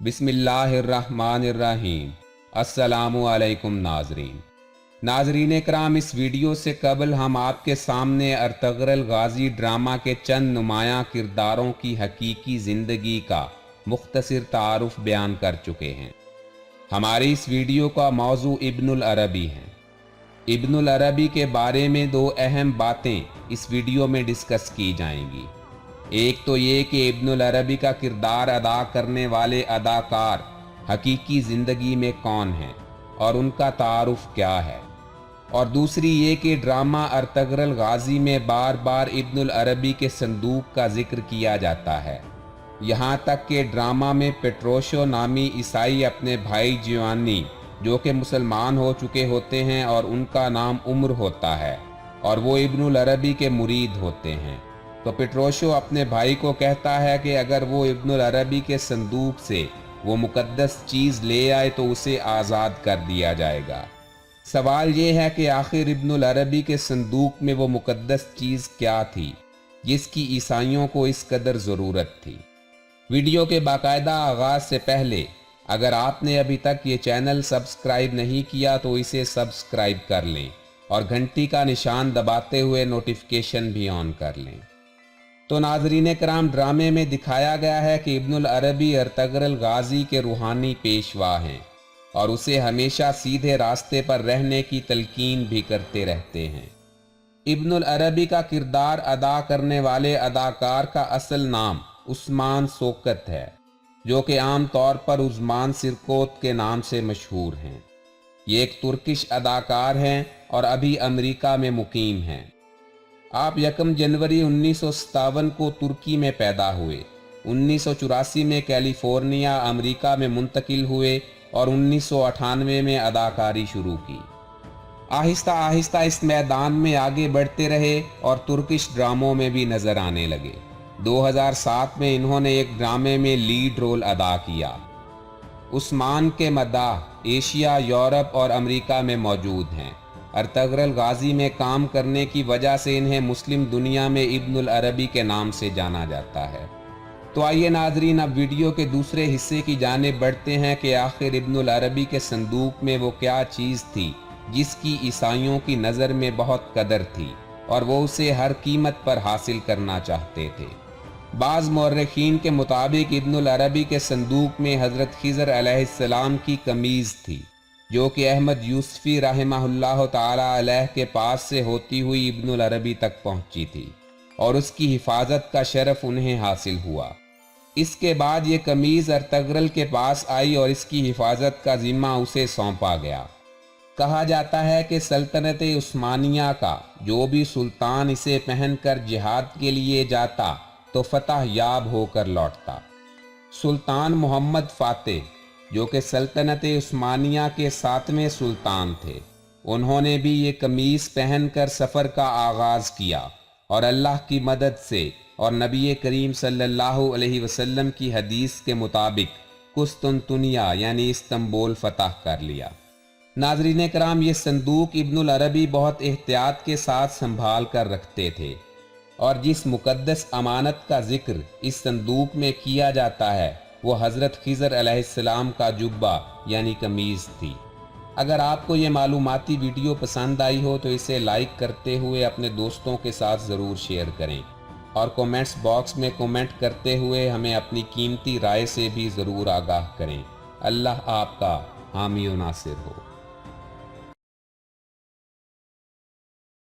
बिस्मिल्लाहिर्रहमानिर्रहीम। अस्सलामु अलैकुम नाजरीन कराम, इस वीडियो से कबल हम आपके सामने अर्तुग्रल गाजी ड्रामा के चंद नुमायां किरदारों की हकीकी ज़िंदगी का मुख्तसर तारुफ बयान कर चुके हैं। हमारी इस वीडियो का मौजू इब्नुल अरबी है। इब्नुल अरबी के बारे में दो अहम बातें इस वीडियो में डिस्कस की जाएंगी। एक तो ये कि इब्नुल अरबी का किरदार अदा करने वाले अदाकार हकीकी ज़िंदगी में कौन हैं और उनका तारुफ क्या है, और दूसरी ये कि ड्रामा अर्तुग्रल गाजी में बार बार इब्नुल अरबी के संदूक का जिक्र किया जाता है। यहाँ तक कि ड्रामा में पेट्रोशो नामी ईसाई अपने भाई जियोनी, जो कि मुसलमान हो चुके होते हैं और उनका नाम उम्र होता है और वो इब्नुल अरबी के मुरीद होते हैं, तो पेट्रोशो अपने भाई को कहता है कि अगर वो इब्नुल अरबी के संदूक से वो मुकद्दस चीज़ ले आए तो उसे आज़ाद कर दिया जाएगा। सवाल ये है कि आखिर इब्नुल अरबी के संदूक में वो मुकद्दस चीज़ क्या थी जिसकी ईसाइयों को इस कदर ज़रूरत थी। वीडियो के बाकायदा आगाज़ से पहले अगर आपने अभी तक ये चैनल सब्सक्राइब नहीं किया तो इसे सब्सक्राइब कर लें और घंटी का निशान दबाते हुए नोटिफिकेशन भी ऑन कर लें। तो नाजरीन कराम, ड्रामे में दिखाया गया है कि इब्नुल अरबी अर्तुग्रल गाजी के रूहानी पेशवा हैं और उसे हमेशा सीधे रास्ते पर रहने की तलकीन भी करते रहते हैं। इब्नुल अरबी का किरदार अदा करने वाले अदाकार का असल नाम उस्मान सोकत है, जो कि आम तौर पर उस्मान सिरकोत के नाम से मशहूर हैं। ये एक तुर्किश अदाकार हैं और अभी अमेरिका में मुकीम हैं। आप 1 जनवरी 1957 को तुर्की में पैदा हुए, 1984 में कैलिफोर्निया अमेरिका में मुंतकिल हुए और 1998 में अदाकारी शुरू की। आहिस्ता आहिस्ता इस मैदान में आगे बढ़ते रहे और तुर्किश ड्रामों में भी नज़र आने लगे। 2007 में इन्होंने एक ड्रामे में लीड रोल अदा किया। उस्मान के मदाह एशिया, यूरोप और अमेरिका में मौजूद हैं। अर्तुग्रल गाजी में काम करने की वजह से इन्हें मुस्लिम दुनिया में इब्नुल अरबी के नाम से जाना जाता है। तो आइए नाजरीन, अब वीडियो के दूसरे हिस्से की जानिब बढ़ते हैं कि आखिर इब्नुल अरबी के संदूक में वो क्या चीज़ थी जिसकी ईसाइयों की नज़र में बहुत कदर थी और वो उसे हर कीमत पर हासिल करना चाहते थे। बाज़ मौर्रिखीन के मुताबिक इब्नुल अरबी के संदूक में हज़रत खिज़र अलैहिस्सलाम की कमीज़ थी, जो कि अहमद यूसुफ़ी रहमहुल्लाह ताला अलैह के पास से होती हुई इब्नुल अरबी तक पहुंची थी और उसकी हिफाजत का शरफ उन्हें हासिल हुआ। इसके बाद ये कमीज़ अर्तुग्रल के पास आई और इसकी हिफाजत का ज़िम्मा उसे सौंपा गया। कहा जाता है कि सल्तनत उस्मानिया का जो भी सुल्तान इसे पहनकर जिहाद के लिए जाता तो फतह याब होकर लौटता। सुल्तान मोहम्मद फ़ातेह, जो कि सल्तनत उस्मानिया के 7वें सुल्तान थे, उन्होंने भी ये कमीज़ पहनकर सफ़र का आगाज़ किया और अल्लाह की मदद से और नबी करीम सल्लल्लाहु अलैहि वसल्लम की हदीस के मुताबिक कुस्तुनतुनिया यानी इस्तांबुल फ़तह कर लिया। नाज़रीन कराम, ये संदूक इब्नुल अरबी बहुत एहतियात के साथ संभाल कर रखते थे और जिस मुकद्दस अमानत का जिक्र इस संदूक में किया जाता है वो हज़रत खिज़र अलैहिस्सलाम का जुब्बा यानी कमीज़ थी। अगर आपको ये मालूमाती वीडियो पसंद आई हो तो इसे लाइक करते हुए अपने दोस्तों के साथ ज़रूर शेयर करें और कमेंट्स बॉक्स में कमेंट करते हुए हमें अपनी कीमती राय से भी ज़रूर आगाह करें। अल्लाह आपका हामी व नासिर हो।